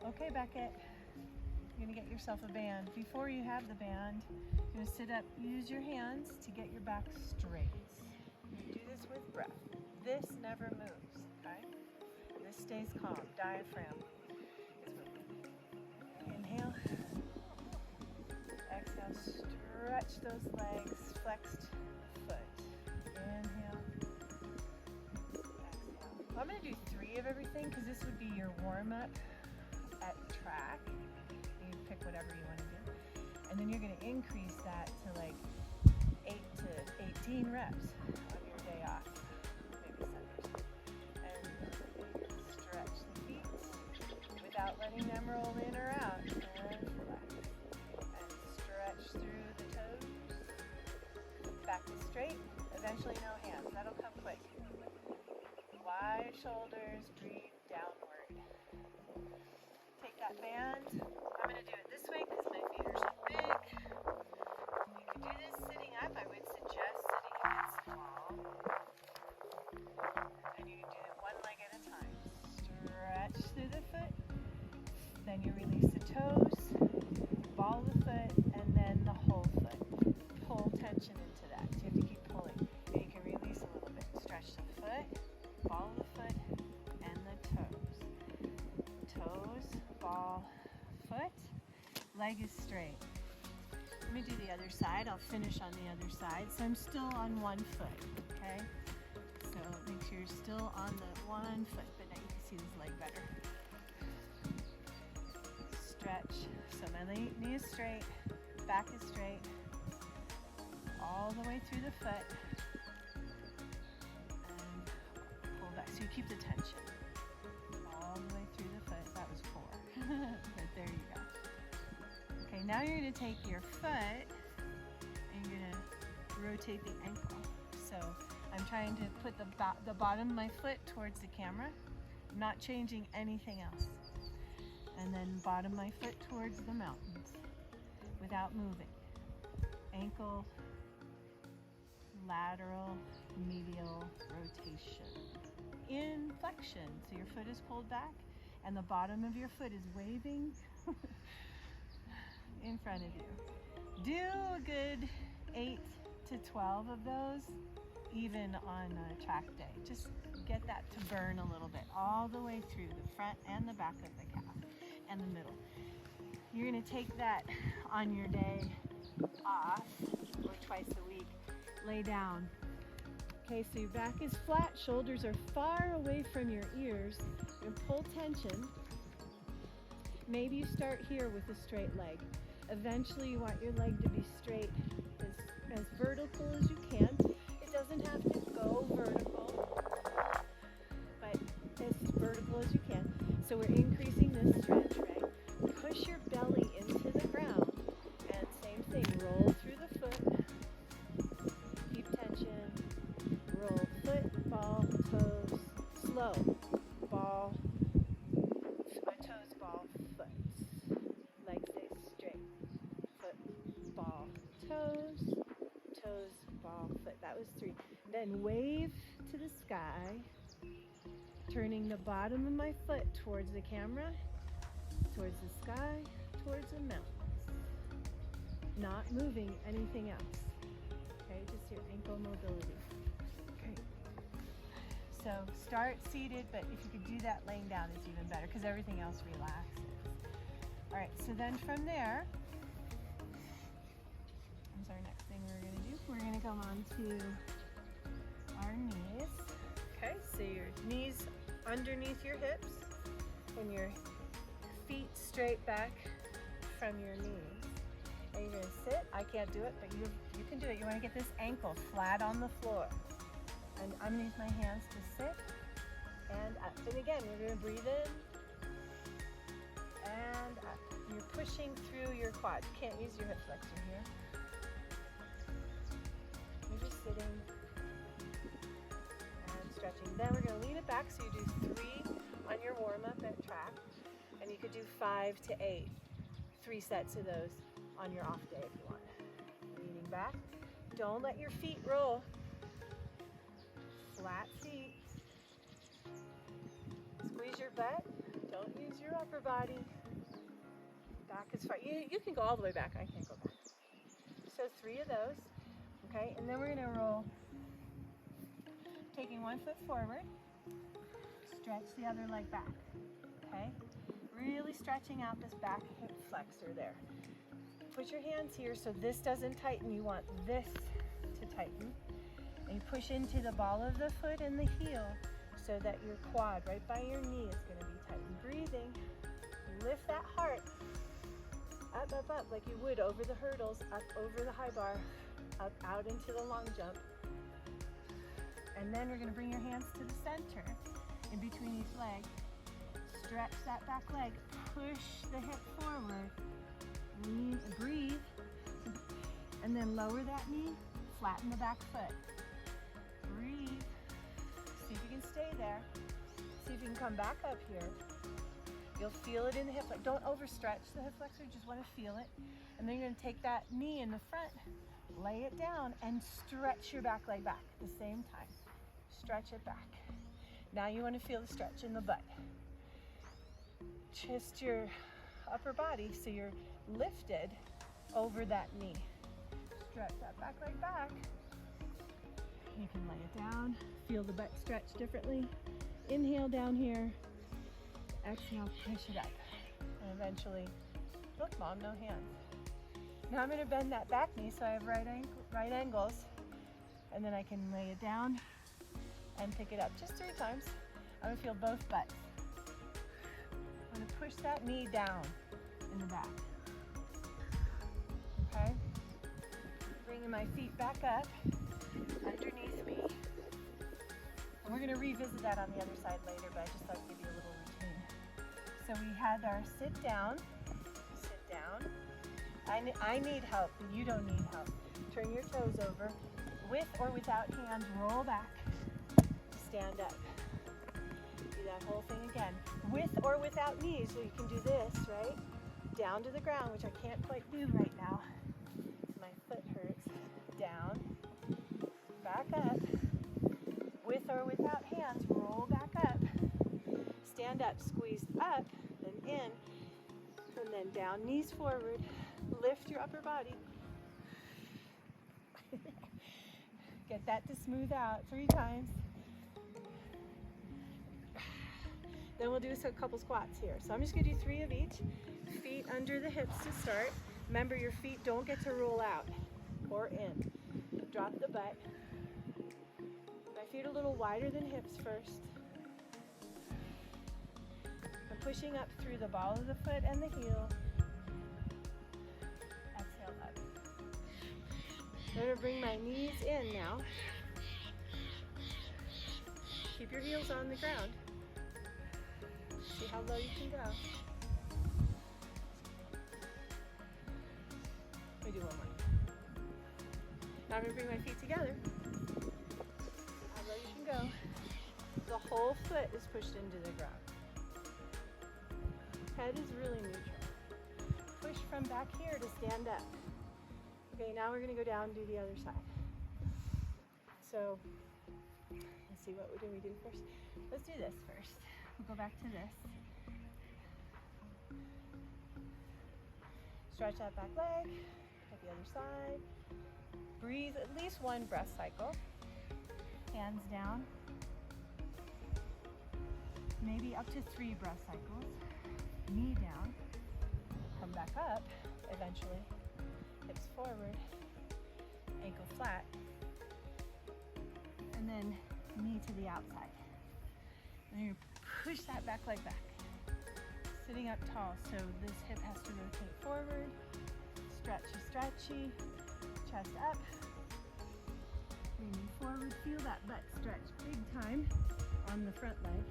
Okay, Beckett, you're gonna get yourself a band. Before you have the band, you're gonna sit up, use your hands to get your back straight. You do this with breath. This never moves, okay? This stays calm. Diaphragm is moving. Inhale. Exhale, stretch those legs, flexed foot. Inhale. Exhale. I'm going to do 3 of everything because this would be your warm-up at track. You can pick whatever you want to do. And then you're going to increase that to like 8 to 18 reps on your day off, maybe Sundays. And stretch the feet without letting them roll in or out. And relax. And stretch through the toes. Back is straight. Eventually no hands. That'll come quick. Wide shoulders, breathe downward. Take that band. I'm going to do it this way because my feet are so big. You could do this sitting up. I would suggest sitting against the wall. And you can do it one leg at a time. Stretch through the foot. Then you release the toes, ball the foot, and then the whole foot. Pull tension into that. So you have to keep pulling. And you can release a little bit. Stretch the foot, ball the foot, and the toes. Toes, ball, foot. Leg is straight. Let me do the other side. I'll finish on the other side. So I'm still on one foot, okay? So make sure you're still on the one foot, but now you can see this leg better. Stretch. So my knee is straight, back is straight, all the way through the foot, and pull back. So you keep the tension all the way through the foot. That was 4, but there you go. Okay, now you're going to take your foot and you're going to rotate the ankle. So I'm trying to put the bottom of my foot towards the camera. I'm not changing anything else. And then bottom of my foot towards the mountains without moving. Ankle, lateral, medial rotation. In flexion, so your foot is pulled back and the bottom of your foot is waving in front of you. Do a good 8 to 12 of those, even on a track day. Just get that to burn a little bit, all the way through the front and the back of the calf and the middle. You're gonna take that on your day off or twice a week. Lay down. Okay, so your back is flat, shoulders are far away from your ears. You're gonna pull tension. Maybe you start here with a straight leg. Eventually you want your leg to be straight, as vertical as you can. It doesn't have to go vertical, but as vertical as you can. So we're increasing this stretch, right? Push your belly into the ground, and same thing, roll through the foot, keep tension, roll foot, ball, toes, slow, ball, toes, ball, foot, leg stays straight, foot, ball, toes, toes, ball, foot. That was 3. Then wave to the sky, turning the bottom of my foot towards the camera, towards the sky, towards the mountains. Not moving anything else. Okay, just your ankle mobility. Okay. So start seated, but if you could do that laying down, it's even better because everything else relaxes. All right, so then from there, what's our next thing we're gonna do? We're gonna come on to our knees. Okay, so your knees underneath your hips and your feet straight back from your knees. And you're gonna sit. I can't do it, but you can do it. You wanna get this ankle flat on the floor. And I'm gonna use my hands to sit and up. And again, we're gonna breathe in and up. You're pushing through your quads. You can't use your hip flexor here. You're just sitting and stretching. Then we're gonna lean it back, so you do 3 on your warm-up at track. And you could do 5 to 8, 3 sets of those on your off day if you want. Leaning back. Don't let your feet roll. Flat feet. Squeeze your butt. Don't use your upper body. Back as far, you can go all the way back, I can't go back. So 3 of those, okay? And then we're gonna roll, taking 1 foot forward, stretch the other leg back, okay? Really stretching out this back hip flexor there. Put your hands here so this doesn't tighten, you want this to tighten. And you push into the ball of the foot and the heel so that your quad right by your knee is gonna be tightened. Breathing, lift that heart. Up, up, up, like you would over the hurdles, up over the high bar, up, out into the long jump. And then we're gonna bring your hands to the center, in between each leg. Stretch that back leg, push the hip forward, lean, breathe, and then lower that knee, flatten the back foot. Breathe, see if you can stay there. See if you can come back up here. You'll feel it in the hip flexor. Don't overstretch the hip flexor, just want to feel it. And then you're going to take that knee in the front, lay it down, and stretch your back leg back at the same time. Stretch it back. Now you want to feel the stretch in the butt. Twist your upper body so you're lifted over that knee. Stretch that back leg back. You can lay it down, feel the butt stretch differently. Inhale down here. Exhale, push it up, and eventually, look mom, no hands. Now I'm going to bend that back knee so I have right angles, and then I can lay it down and pick it up just 3 times. I'm going to feel both butts. I'm going to push that knee down in the back. Okay? Bringing my feet back up underneath me. And we're going to revisit that on the other side later, but I just thought I'd give you a little routine. So we had our sit down. I need help, you don't need help. Turn your toes over. With or without hands, roll back, stand up. Do that whole thing again. With or without knees, so you can do this, right? Down to the ground, which I can't quite do right now. My foot hurts. Down, back up. With or without hands, roll back up. Stand up, squeeze up, then in, and then down, knees forward. Lift your upper body. Get that to smooth out 3 times. Then we'll do a couple squats here. So I'm just gonna do 3 of each. Feet under the hips to start. Remember, your feet don't get to roll out or in. Drop the butt. My feet a little wider than hips first. I'm pushing up through the ball of the foot and the heel. Exhale up. I'm going to bring my knees in now. Keep your heels on the ground. See how low you can go. Let me do one more. Now I'm going to bring my feet together. See how low you can go. The whole foot is pushed into the ground. Head is really neutral. Push from back here to stand up. Okay, now we're going to go down and do the other side. So, let's see, what do we do first? Let's do this first. We'll go back to this. Stretch that back leg. At the other side. Breathe at least 1 breath cycle. Hands down. Maybe up to 3 breath cycles. Knee down. Come back up eventually. Hips forward. Ankle flat. And then knee to the outside. And you push that back leg back. Sitting up tall, so this hip has to rotate forward. Stretchy, stretchy. Chest up. Leaning forward. Feel that butt stretch big time on the front leg.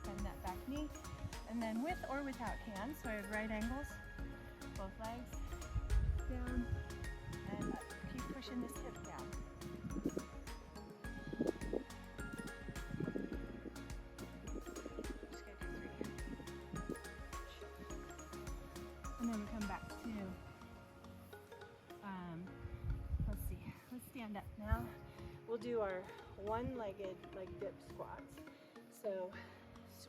Bend that back knee. And then with or without hands, so I have right angles. Both legs. Down and up. Keep pushing this hip down. Just gonna do 3. And then we come back to, let's see, let's stand up now. We'll do our one-legged like dip squats. So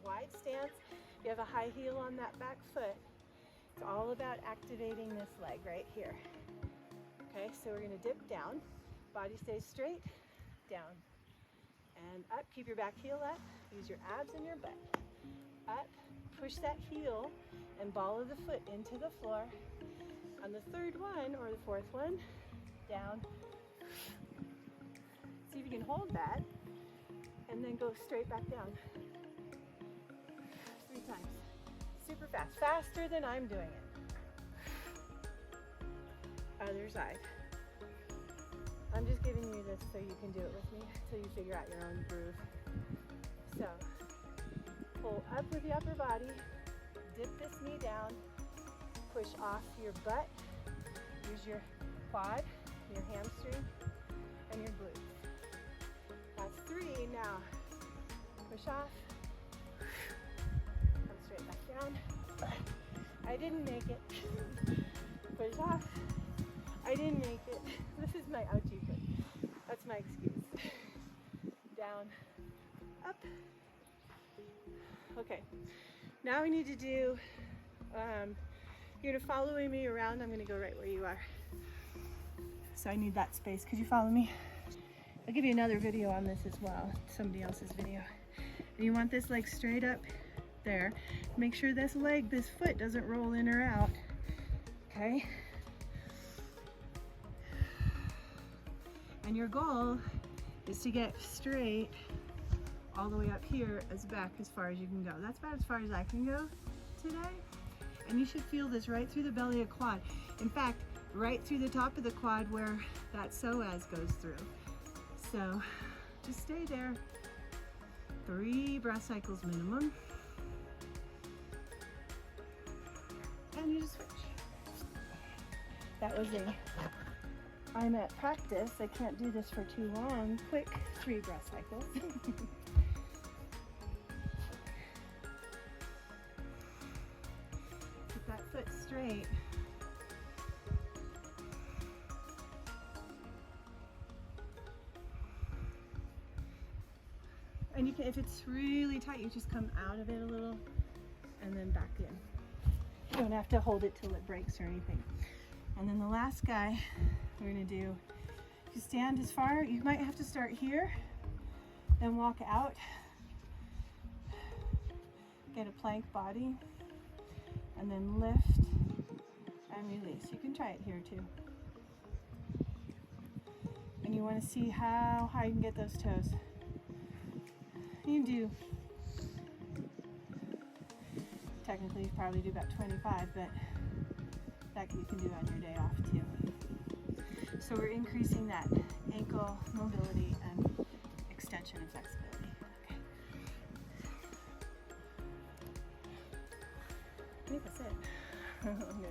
wide stance. You have a high heel on that back foot. It's all about activating this leg right here. Okay, so we're gonna dip down. Body stays straight, down, and up. Keep your back heel up. Use your abs and your butt. Up, push that heel and ball of the foot into the floor. On the third one or the fourth one, down. See if you can hold that and then go straight back down. 3 times. Super fast, faster than I'm doing it. Other side. I'm just giving you this so you can do it with me until you figure out your own groove. So, pull up with the upper body, dip this knee down, push off your butt, use your quad, your hamstring, and your glutes. That's 3. Now, push off, come straight back down. I didn't make it. Push off. I didn't make it. This is my ouchie foot. That's my excuse. Down, up. Okay, now we need to do, you're gonna follow me around. I'm gonna go right where you are. So I need that space. Could you follow me? I'll give you another video on this as well, somebody else's video. And you want this leg straight up there. Make sure this leg, this foot doesn't roll in or out, okay? And your goal is to get straight all the way up here as back as far as you can go. That's about as far as I can go today. And you should feel this right through the belly of quad. In fact, right through the top of the quad where that psoas goes through. So just stay there. 3 breath cycles minimum. And you just switch. That was I'm at practice. I can't do this for too long. Quick 3 breath cycles. Keep that foot straight. And you can, if it's really tight, you just come out of it a little and then back in. You don't have to hold it till it breaks or anything. And then the last guy we're gonna do, you stand as far, you might have to start here, then walk out, get a plank body, and then lift and release. You can try it here too. And you wanna see how high you can get those toes. You do, technically you probably do about 25, but that you can do on your day off too. So we're increasing that ankle mobility and extension and flexibility. Okay. I think that's it. I'm gonna